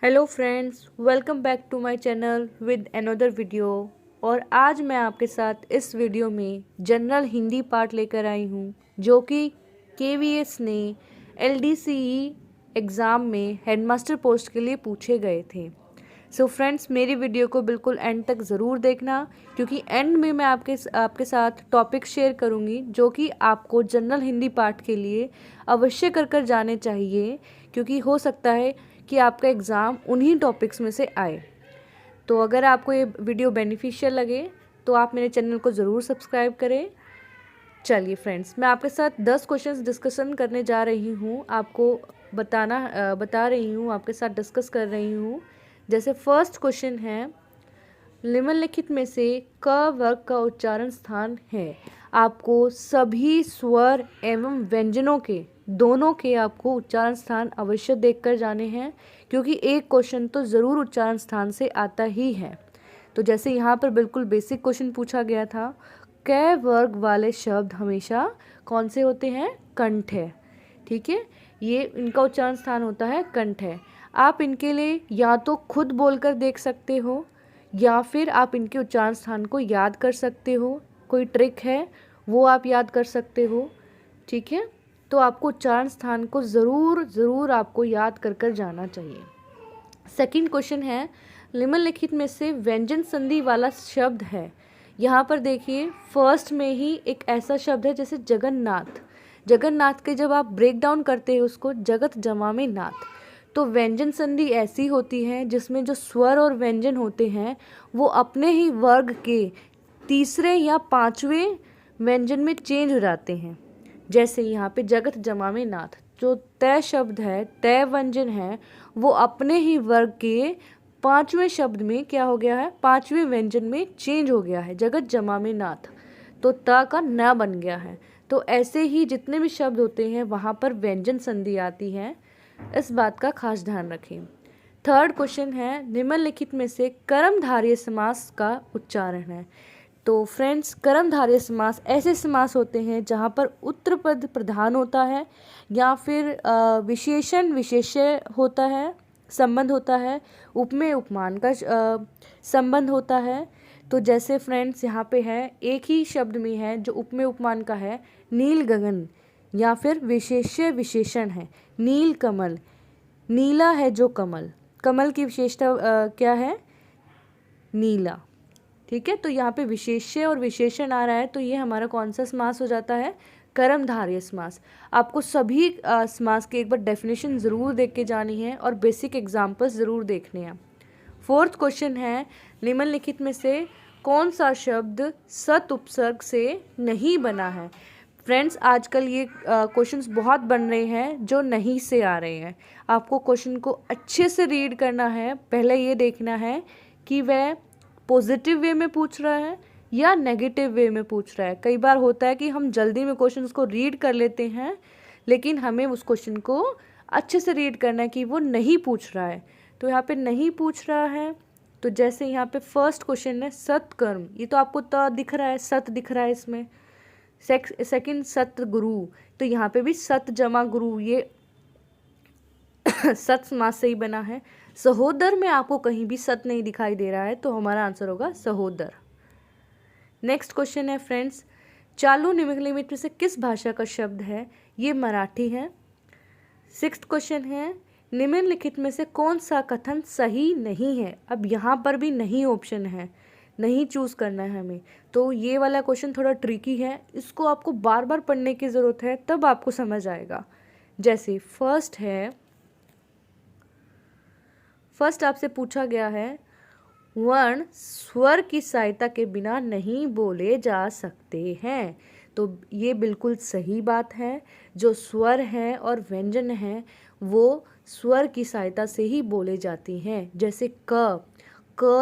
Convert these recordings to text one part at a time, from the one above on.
Hello friends, welcome back to my channel with another video. और आज मैं आपके साथ इस वीडियो में जनरल हिंदी पार्ट लेकर आई हूँ, जो कि केवीएस ने एलडीसीई एग्ज़ाम में हेडमास्टर पोस्ट के लिए पूछे गए थे। सो फ्रेंड्स, मेरी वीडियो को बिल्कुल एंड तक ज़रूर देखना, क्योंकि एंड में मैं आपके साथ टॉपिक शेयर करूँगी जो कि आपको जनरल हिंदी पार्ट के लिए अवश्य कर जाने चाहिए, क्योंकि हो सकता है कि आपका एग्ज़ाम उन्हीं टॉपिक्स में से आए। तो अगर आपको ये वीडियो बेनिफिशियल लगे तो आप मेरे चैनल को ज़रूर सब्सक्राइब करें। चलिए फ्रेंड्स, मैं आपके साथ 10 क्वेश्चंस डिस्कशन करने जा रही हूँ, आपको बता रही हूँ, आपके साथ डिस्कस कर रही हूँ। जैसे फर्स्ट क्वेश्चन है, निम्नलिखित में से क वर्ग का उच्चारण स्थान है। आपको सभी स्वर एवं व्यंजनों के दोनों के आपको उच्चारण स्थान अवश्य देखकर जाने हैं, क्योंकि एक क्वेश्चन तो ज़रूर उच्चारण स्थान से आता ही है। तो जैसे यहाँ पर बिल्कुल बेसिक क्वेश्चन पूछा गया था, क वर्ग वाले शब्द हमेशा कौन से होते हैं? कंठ है। ठीक है, ये इनका उच्चारण स्थान होता है कंठ है। आप इनके लिए या तो खुद बोलकर देख सकते हो या फिर आप इनके उच्चारण स्थान को याद कर सकते हो। कोई ट्रिक है वो आप याद कर सकते हो। ठीक है, तो आपको उच्चारण स्थान को ज़रूर आपको याद कर जाना चाहिए। सेकंड क्वेश्चन है, निम्नलिखित में से व्यंजन संधि वाला शब्द है। यहाँ पर देखिए, फर्स्ट में ही एक ऐसा शब्द है जैसे जगन्नाथ। जगन्नाथ के जब आप ब्रेक डाउन करते हैं उसको, जगत जमा में नाथ, तो व्यंजन संधि ऐसी होती है जिसमें जो स्वर और व्यंजन होते हैं वो अपने ही वर्ग के तीसरे या पांचवें व्यंजन में चेंज हो जाते हैं। जैसे यहाँ पे जगत जमा में नाथ, जो तय शब्द है, तय व्यंजन है, वो अपने ही वर्ग के पांचवें शब्द में क्या हो गया है? पांचवें व्यंजन में चेंज हो गया है, जगत जमा में नाथ, तो त का न बन गया है। तो ऐसे ही जितने भी शब्द होते हैं वहाँ पर व्यंजन संधि आती है, इस बात का खास ध्यान रखें। थर्ड क्वेश्चन है, निम्नलिखित में से कर्मधारय समास का उच्चारण है। तो फ्रेंड्स, कर्मधारय समास ऐसे समास होते हैं जहाँ पर उत्तरपद प्रधान होता है या फिर विशेषण विशेष्य होता है, संबंध होता है, उपमेय उपमान का संबंध होता है। तो जैसे फ्रेंड्स यहाँ पे है, एक ही शब्द में है जो उपमेय उपमान का है, नील गगन, या फिर विशेष्य विशेषण है नील कमल। नीला है जो कमल, कमल की विशेषता क्या है? नीला। ठीक है, तो यहाँ पे विशेष्य और विशेषण आ रहा है, तो ये हमारा कौन सा समास हो जाता है? कर्मधारय समास। आपको सभी समास की एक बार डेफिनेशन ज़रूर देख के जानी है और बेसिक एग्जाम्पल्स ज़रूर देखने हैं। फोर्थ क्वेश्चन है, निम्नलिखित में से कौन सा शब्द सत उपसर्ग से नहीं बना है? फ्रेंड्स, आजकल ये क्वेश्चंस बहुत बन रहे हैं जो नहीं से आ रहे हैं। आपको क्वेश्चन को अच्छे से रीड करना है, पहले ये देखना है कि वह पॉजिटिव वे में पूछ रहा है या नेगेटिव वे में पूछ रहा है। कई बार होता है कि हम जल्दी में क्वेश्चंस को रीड कर लेते हैं, लेकिन हमें उस क्वेश्चन को अच्छे से रीड करना है कि वो नहीं पूछ रहा है। तो यहाँ पे नहीं पूछ रहा है, तो जैसे यहाँ पे फर्स्ट क्वेश्चन है सत्कर्म, ये तो आपको त दिख रहा है, सत दिख रहा है इसमें। सेकंड सतगुरु, तो यहाँ पे भी सत जमा गुरु, ये सत समास से ही बना है। सहोदर में आपको कहीं भी सत नहीं दिखाई दे रहा है, तो हमारा आंसर होगा सहोदर। नेक्स्ट क्वेश्चन है फ्रेंड्स, चालू निम्नलिखित में से किस भाषा का शब्द है? ये मराठी है। सिक्स्थ क्वेश्चन है, निम्नलिखित में से कौन सा कथन सही नहीं है? अब यहाँ पर भी नहीं ऑप्शन है, नहीं चूज़ करना है हमें। तो ये वाला क्वेश्चन थोड़ा ट्रिकी है, इसको आपको बार बार पढ़ने की ज़रूरत है, तब आपको समझ आएगा। जैसे फर्स्ट आपसे पूछा गया है, वर्ण स्वर की सहायता के बिना नहीं बोले जा सकते हैं। तो ये बिल्कुल सही बात है, जो स्वर है और व्यंजन है वो स्वर की सहायता से ही बोले जाती हैं। जैसे क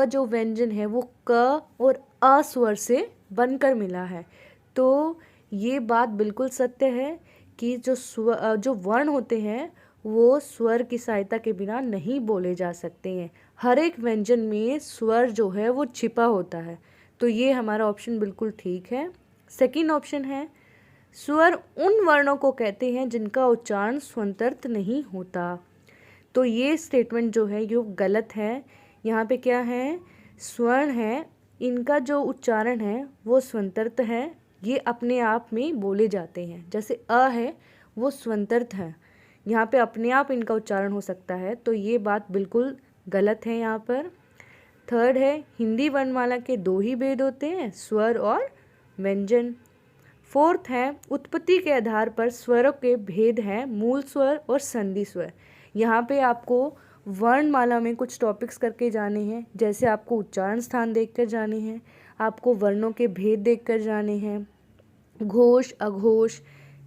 जो व्यंजन है वो क और अ स्वर से बनकर मिला है। तो ये बात बिल्कुल सत्य है कि जो वर्ण होते हैं वो स्वर की सहायता के बिना नहीं बोले जा सकते हैं। हर एक व्यंजन में स्वर जो है वो छिपा होता है, तो ये हमारा ऑप्शन बिल्कुल ठीक है। सेकंड ऑप्शन है, स्वर उन वर्णों को कहते हैं जिनका उच्चारण स्वंतर्त नहीं होता। तो ये स्टेटमेंट जो है ये गलत है। यहाँ पे क्या है, स्वर्ण है, इनका जो उच्चारण है वो स्वंतर्त है, ये अपने आप में बोले जाते हैं। जैसे अ है वो स्वंतर्त है, यहाँ पे अपने आप इनका उच्चारण हो सकता है, तो ये बात बिल्कुल गलत है यहाँ पर। थर्ड है, हिंदी वर्णमाला के 2 ही भेद होते हैं, स्वर और व्यंजन। फोर्थ है, उत्पत्ति के आधार पर स्वरों के भेद हैं, मूल स्वर और संधि स्वर। यहाँ पे आपको वर्णमाला में कुछ टॉपिक्स करके जाने हैं, जैसे आपको उच्चारण स्थान देखकर जाने हैं, आपको वर्णों के भेद देखकर जाने हैं, घोष अघोष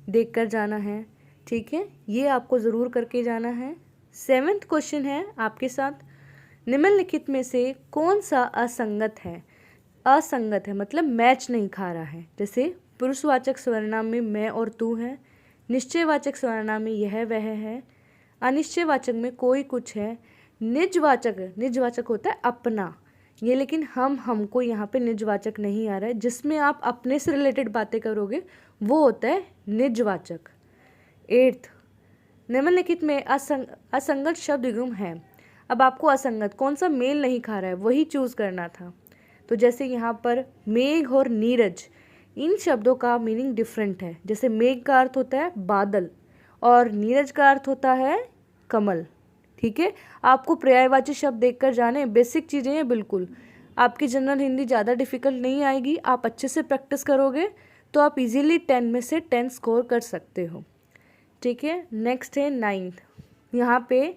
देखकर जाना है। ठीक है, ये आपको ज़रूर करके जाना है। 7th क्वेश्चन है आपके साथ, निम्नलिखित में से कौन सा असंगत है। असंगत है मतलब मैच नहीं खा रहा है। जैसे पुरुषवाचक सर्वनाम में मैं और तू है, निश्चयवाचक सर्वनाम में यह वह है, अनिश्चयवाचक में कोई कुछ है, निजवाचक होता है अपना ये, लेकिन हमको यहाँ पे निजवाचक नहीं आ रहा है। जिसमें आप अपने से रिलेटेड बातें करोगे वो होता है निजवाचक। 8th, निम्नलिखित में असंगत शब्द युग्म है। अब आपको असंगत कौन सा मेल नहीं खा रहा है वही चूज़ करना था। तो जैसे यहाँ पर मेघ और नीरज, इन शब्दों का मीनिंग डिफरेंट है। जैसे मेघ का अर्थ होता है बादल और नीरज का अर्थ होता है कमल। ठीक है, आपको पर्यायवाची शब्द देखकर जाने, बेसिक चीज़ें हैं बिल्कुल। आपकी जनरल हिंदी ज़्यादा डिफिकल्ट नहीं आएगी, आप अच्छे से प्रैक्टिस करोगे तो आप इजीली 10 में से 10 स्कोर कर सकते हो। ठीक है, नेक्स्ट है 9th, यहाँ पे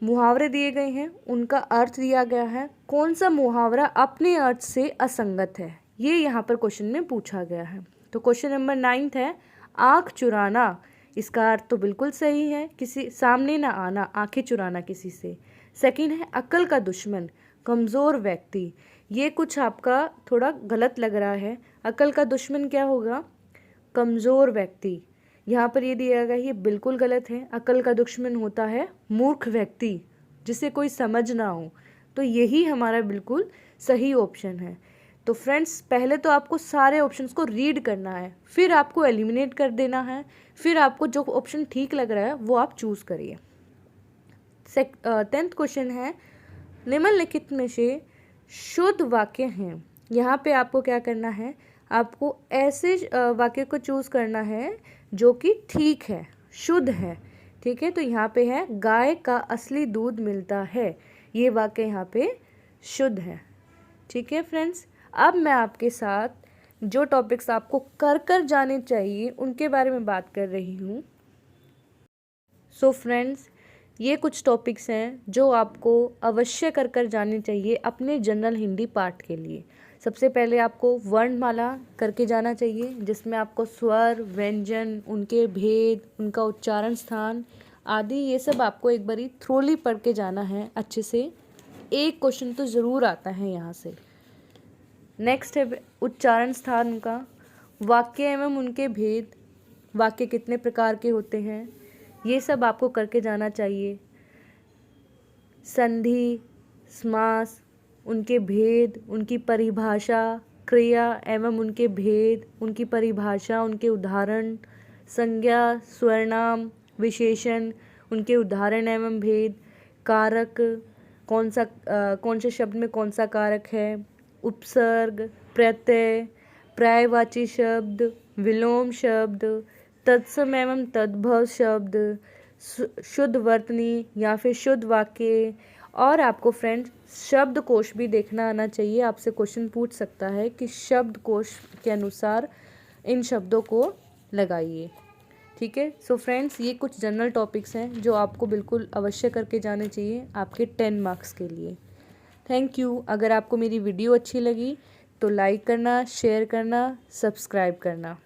मुहावरे दिए गए हैं, उनका अर्थ दिया गया है। कौन सा मुहावरा अपने अर्थ से असंगत है, ये यहाँ पर क्वेश्चन में पूछा गया है। तो क्वेश्चन नंबर 9th है, आँख चुराना, इसका अर्थ तो बिल्कुल सही है, किसी सामने ना आना, आंखें चुराना किसी से। सेकंड है, अक्ल का दुश्मन, कमज़ोर व्यक्ति, ये कुछ आपका थोड़ा गलत लग रहा है। अक्ल का दुश्मन क्या होगा, कमज़ोर व्यक्ति। यहाँ पर ये दिया गया, ये बिल्कुल गलत है। अक्ल का दुश्मन होता है मूर्ख व्यक्ति, जिसे कोई समझ ना हो। तो यही हमारा बिल्कुल सही ऑप्शन है। तो फ्रेंड्स, पहले तो आपको सारे ऑप्शंस को रीड करना है, फिर आपको एलिमिनेट कर देना है, फिर आपको जो ऑप्शन ठीक लग रहा है वो आप चूज़ करिए। 10th क्वेश्चन है, निम्नलिखित में से शुद्ध वाक्य हैं। यहाँ पे आपको क्या करना है, आपको ऐसे वाक्य को चूज़ करना है जो कि ठीक है, शुद्ध है। ठीक है, तो यहाँ पे है, गाय का असली दूध मिलता है, ये वाक्य यहाँ पे शुद्ध है। ठीक है फ्रेंड्स, अब मैं आपके साथ जो टॉपिक्स आपको कर जाने चाहिए उनके बारे में बात कर रही हूँ। सो फ्रेंड्स, ये कुछ टॉपिक्स हैं जो आपको अवश्य कर जाने चाहिए अपने जनरल हिंदी पार्ट के लिए। सबसे पहले आपको वर्णमाला करके जाना चाहिए, जिसमें आपको स्वर, व्यंजन, उनके भेद, उनका उच्चारण स्थान आदि ये सब आपको एक बारी थ्रोली पढ़ के जाना है अच्छे से। एक क्वेश्चन तो ज़रूर आता है यहाँ से। नेक्स्ट है उच्चारण स्थान का, वाक्य एवं उनके भेद, वाक्य कितने प्रकार के होते हैं, ये सब आपको करके जाना चाहिए। संधि, समास, उनके भेद, उनकी परिभाषा, क्रिया एवं उनके भेद, उनकी परिभाषा, उनके उदाहरण, संज्ञा, सर्वनाम, विशेषण, उनके उदाहरण एवं भेद, कारक, कौन से शब्द में कौन सा कारक है, उपसर्ग, प्रत्यय, पर्यायवाची शब्द, विलोम शब्द, तत्सम एवं तद्भव शब्द, शुद्ध वर्तनी या फिर शुद्ध वाक्य। और आपको फ्रेंड्स शब्दकोश भी देखना आना चाहिए। आपसे क्वेश्चन पूछ सकता है कि शब्दकोश के अनुसार इन शब्दों को लगाइए। ठीक है, सो फ्रेंड्स, ये कुछ जनरल टॉपिक्स हैं जो आपको बिल्कुल अवश्य करके जाने चाहिए आपके 10 मार्क्स के लिए। Thank you. अगर आपको मेरी वीडियो अच्छी लगी तो लाइक करना, शेयर करना, सब्सक्राइब करना।